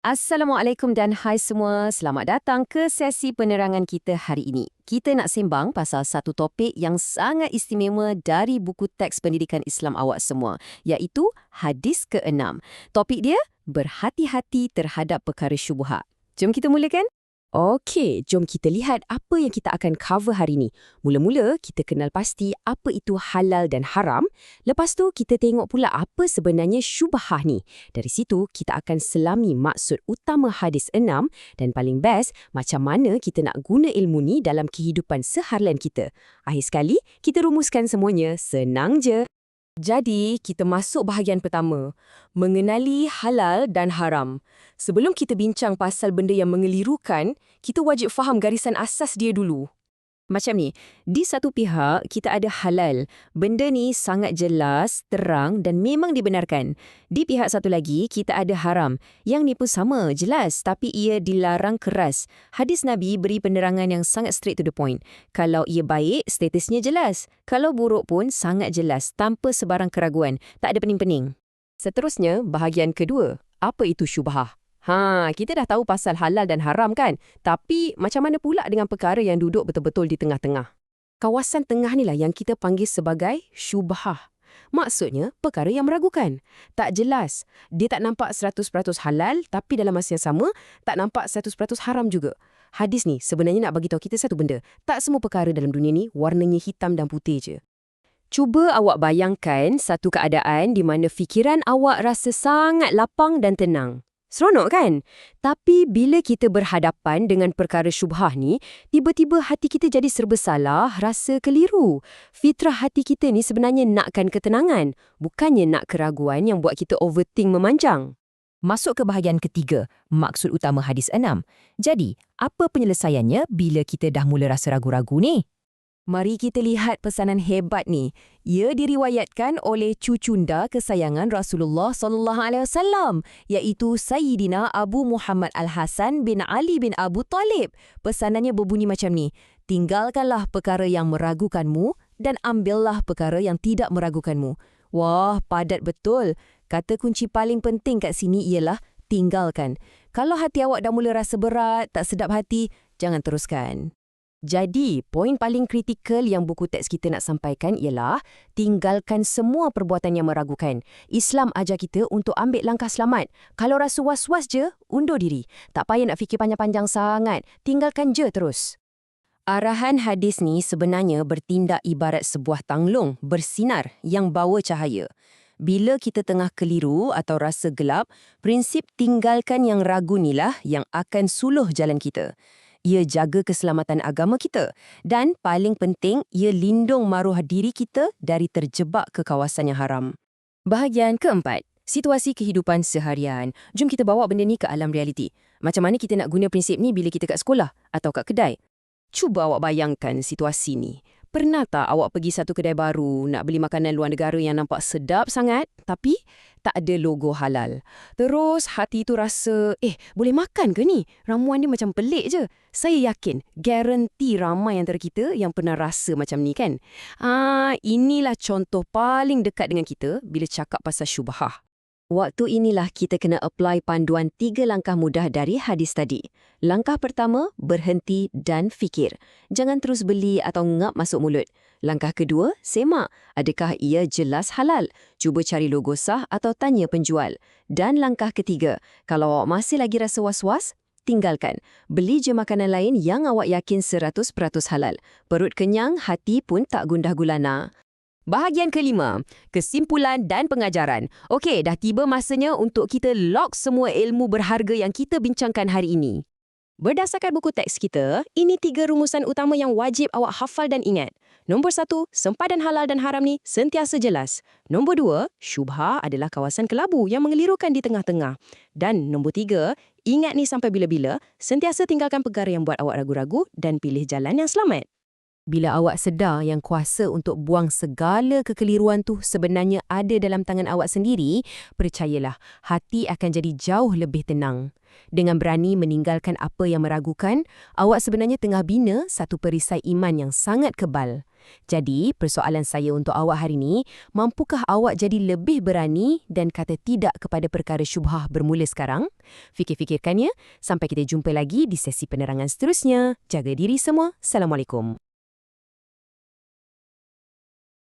Assalamualaikum dan hai semua. Selamat datang ke sesi penerangan kita hari ini. Kita nak sembang pasal satu topik yang sangat istimewa dari buku teks pendidikan Islam awak semua, iaitu hadis ke-6. Topik dia, berhati-hati terhadap perkara syubhat. Jom kita mulakan. Okey, jom kita lihat apa yang kita akan cover hari ini. Mula-mula, kita kenal pasti apa itu halal dan haram. Lepas tu, kita tengok pula apa sebenarnya syubhah ni. Dari situ, kita akan selami maksud utama hadis 6 dan paling best, macam mana kita nak guna ilmu ni dalam kehidupan seharian kita. Akhir sekali, kita rumuskan semuanya. Senang je. Jadi, kita masuk bahagian pertama, mengenali halal dan haram. Sebelum kita bincang pasal benda yang mengelirukan, kita wajib faham garisan asas dia dulu. Macam ni, di satu pihak, kita ada halal. Benda ni sangat jelas, terang dan memang dibenarkan. Di pihak satu lagi, kita ada haram. Yang ni pun sama, jelas, tapi ia dilarang keras. Hadis Nabi beri penerangan yang sangat straight to the point. Kalau ia baik, statusnya jelas. Kalau buruk pun sangat jelas, tanpa sebarang keraguan. Tak ada pening-pening. Seterusnya, bahagian kedua. Apa itu syubhah? Kita dah tahu pasal halal dan haram kan? Tapi macam mana pula dengan perkara yang duduk betul-betul di tengah-tengah? Kawasan tengah ni lah yang kita panggil sebagai syubhah. Maksudnya, perkara yang meragukan. Tak jelas. Dia tak nampak 100% halal, tapi dalam masa yang sama, tak nampak 100% haram juga. Hadis ni sebenarnya nak bagi tahu kita satu benda. Tak semua perkara dalam dunia ni warnanya hitam dan putih je. Cuba awak bayangkan satu keadaan di mana fikiran awak rasa sangat lapang dan tenang. Seronok kan? Tapi bila kita berhadapan dengan perkara syubhah ni, tiba-tiba hati kita jadi serba salah, rasa keliru. Fitrah hati kita ni sebenarnya nakkan ketenangan, bukannya nak keraguan yang buat kita overthink memanjang. Masuk ke bahagian ketiga, maksud utama hadis 6. Jadi, apa penyelesaiannya bila kita dah mula rasa ragu-ragu ni? Mari kita lihat pesanan hebat ni. Ia diriwayatkan oleh cucunda kesayangan Rasulullah SAW, iaitu Sayyidina Abu Muhammad Al-Hasan bin Ali bin Abu Talib. Pesanannya berbunyi macam ni, tinggalkanlah perkara yang meragukanmu dan ambillah perkara yang tidak meragukanmu. Wah, padat betul. Kata kunci paling penting kat sini ialah tinggalkan. Kalau hati awak dah mula rasa berat, tak sedap hati, jangan teruskan. Jadi, poin paling kritikal yang buku teks kita nak sampaikan ialah tinggalkan semua perbuatan yang meragukan. Islam ajar kita untuk ambil langkah selamat. Kalau rasa was-was je, undur diri. Tak payah nak fikir panjang-panjang sangat. Tinggalkan je terus. Arahan hadis ni sebenarnya bertindak ibarat sebuah tanglung bersinar yang bawa cahaya. Bila kita tengah keliru atau rasa gelap, prinsip tinggalkan yang ragu nilah yang akan suluh jalan kita. Ia jaga keselamatan agama kita dan paling penting, ia lindung maruah diri kita dari terjebak ke kawasan yang haram. Bahagian keempat, situasi kehidupan seharian. Jom kita bawa benda ni ke alam realiti. Macam mana kita nak guna prinsip ni bila kita kat sekolah atau kat kedai? Cuba awak bayangkan situasi ni. Pernah tak awak pergi satu kedai baru nak beli makanan luar negara yang nampak sedap sangat tapi tak ada logo halal? Terus hati tu rasa, boleh makan ke ni? Ramuan dia macam pelik je. Saya yakin, garanti ramai antara kita yang pernah rasa macam ni kan? Inilah contoh paling dekat dengan kita bila cakap pasal syubhah. Waktu inilah kita kena apply panduan 3 langkah mudah dari hadis tadi. Langkah pertama, berhenti dan fikir. Jangan terus beli atau ngap masuk mulut. Langkah kedua, semak. Adakah ia jelas halal? Cuba cari logo sah atau tanya penjual. Dan langkah ketiga, kalau awak masih lagi rasa was-was, tinggalkan. Beli je makanan lain yang awak yakin 100% halal. Perut kenyang, hati pun tak gundah gulana. Bahagian kelima, kesimpulan dan pengajaran. Okey, dah tiba masanya untuk kita lock semua ilmu berharga yang kita bincangkan hari ini. Berdasarkan buku teks kita, ini 3 rumusan utama yang wajib awak hafal dan ingat. Nombor 1, sempadan halal dan haram ni sentiasa jelas. Nombor 2, syubhah adalah kawasan kelabu yang mengelirukan di tengah-tengah. Dan nombor 3, ingat ni sampai bila-bila, sentiasa tinggalkan perkara yang buat awak ragu-ragu dan pilih jalan yang selamat. Bila awak sedar yang kuasa untuk buang segala kekeliruan tu sebenarnya ada dalam tangan awak sendiri, percayalah, hati akan jadi jauh lebih tenang. Dengan berani meninggalkan apa yang meragukan, awak sebenarnya tengah bina satu perisai iman yang sangat kebal. Jadi, persoalan saya untuk awak hari ini, mampukah awak jadi lebih berani dan kata tidak kepada perkara syubhah bermula sekarang? Fikir-fikirkannya. Sampai kita jumpa lagi di sesi penerangan seterusnya. Jaga diri semua. Assalamualaikum.